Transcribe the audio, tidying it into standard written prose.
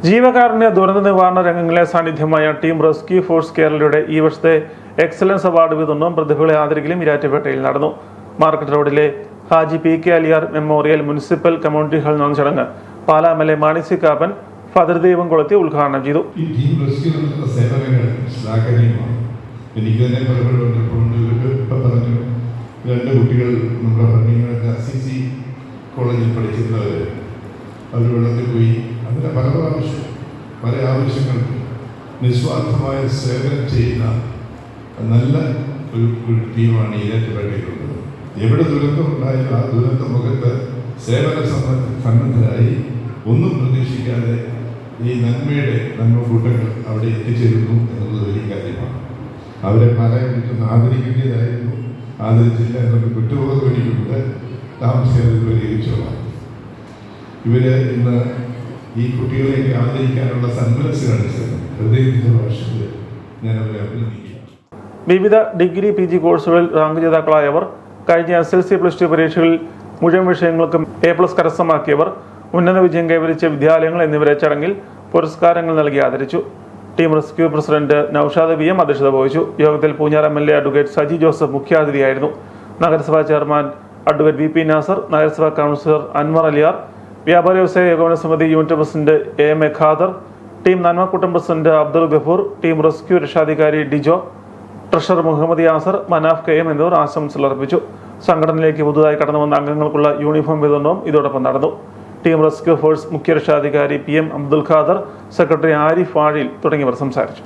ജീവകാരുണ്യ ദുരന്ത നിവാരണ രംഗങ്ങളിലെ സാന്നിധ്യമായ ടീം റെസ്ക്യൂ ഫോഴ്സ് കേരളയുടെ ഈ വർഷത്തെ എക്സലൻസ് അവാർഡ് വിതരണവും പ്രതിഭകളെ ആദരിക്കലും ഇരാറ്റുപേട്ടയിൽ നടന്നു. മാർക്കറ്റ് റോഡിലെ Haji P K Aliyar memorial municipal community ഹാളിൽ നടന്ന ചടങ്ങ് Pala MLA. Mani C Kappan father ദൈവം കൊളുത്തി ഉദ്ഘാടനം ചെയ്തു. രണ്ട് കുട്ടികൾ നമ്മുടെ കോളേജിൽ പഠിക്കുന്നവർ അവർ വെള്ളത്തിൽ പോയി അങ്ങനെ പല ആവശ്യങ്ങൾക്ക് നിസ്വാർത്ഥമായ സേവനം ചെയ്യുന്ന നല്ല ഒരു ടീമാണ് ഈരാറ്റുപേട്ടയിലുള്ളത്. എവിടെ ദുരന്തമുണ്ടായാലും ആ ദുരന്ത മുഖത്ത് സേവന സന്നദ്ധരായി ഒന്നും പ്രതീക്ഷിക്കാതെ ഈ നന്മ കൂട്ടങ്ങൾ അവിടെ എത്തിച്ചേരുന്നു എന്നുള്ളത് വലിയ കാര്യമാണ്. അവരെ പാലായിൽ ആദരിക്കേണ്ടതായിരുന്നു, ആദരിച്ചില്ല എന്നൊക്കെ കുറ്റബോധം വേണ്ടിയിട്ടുണ്ട്. താമസിയാതെ പരിഹരിച്ചോളാം. ഇവര് ഇന്ന് ഈ കുട്ടികളെയൊക്കെ ആദരിക്കാനുള്ള സന്മനസ് കാണിച്ചത് ഹൃദയത്തിന്റെ ഭാഷയിൽ ഞാൻ അവരെ അഭിനന്ദിക്കുക. വിവിധ ഡിഗ്രി PG കോഴ്സുകളിൽ റാങ്ക് ജേതാക്കളായവർ, കഴിഞ്ഞ SLC+2 പരീക്ഷകളിൽ മുഴുവൻ വിഷയങ്ങൾക്കും A+ കരസ്ഥമാക്കിയവർ, ഉന്നത വിജയം കൈവരിച്ച വിദ്യാലയങ്ങൾ എന്നിവരെ ചടങ്ങിൽ പുരസ്കാരങ്ങൾ നൽകി ആദരിച്ചു. Team rescue president Naushad VM അധ്യക്ഷത വഹിച്ചു. യോഗത്തിൽ പൂഞ്ഞാർ MLA അഡ്വക്കേറ്റ് സജി ജോസഫ് മുഖ്യാതിഥിയായിരുന്നു. നഗരസഭാ ചെയർമാൻ അഡ്വക്കേറ്റ് VP നാസർ, നഗരസഭാ കൗൺസിലർ അൻവർ അലിയാർ, വ്യാപാര വ്യവസായ ഏകോപന സമിതി unit president AM Khader, team Nanmakkoottam president Abdul Gafoor, team rescue രക്ഷാധികാരി ഡിജോ, ട്രഷറർ മുഹമ്മദ് യാസർ, മനാഫ് KM എന്നിവർ ആശംസകൾ അർപ്പിച്ചു. സംഘടനയിലേക്ക് പുതുതായി കടന്നുവന്ന അംഗങ്ങൾക്കുള്ള യൂണിഫോം വിതരണവും ഇതോടൊപ്പം നടന്നു. ടീം റെസ്ക്യൂ ഫോഴ്സ് മുഖ്യ രക്ഷാധികാരി PM അബ്ദുൽ ഖാദർ, സെക്രട്ടറി ആരിഫ് ആഴിൽ തുടങ്ങിയവർ സംസാരിച്ചു.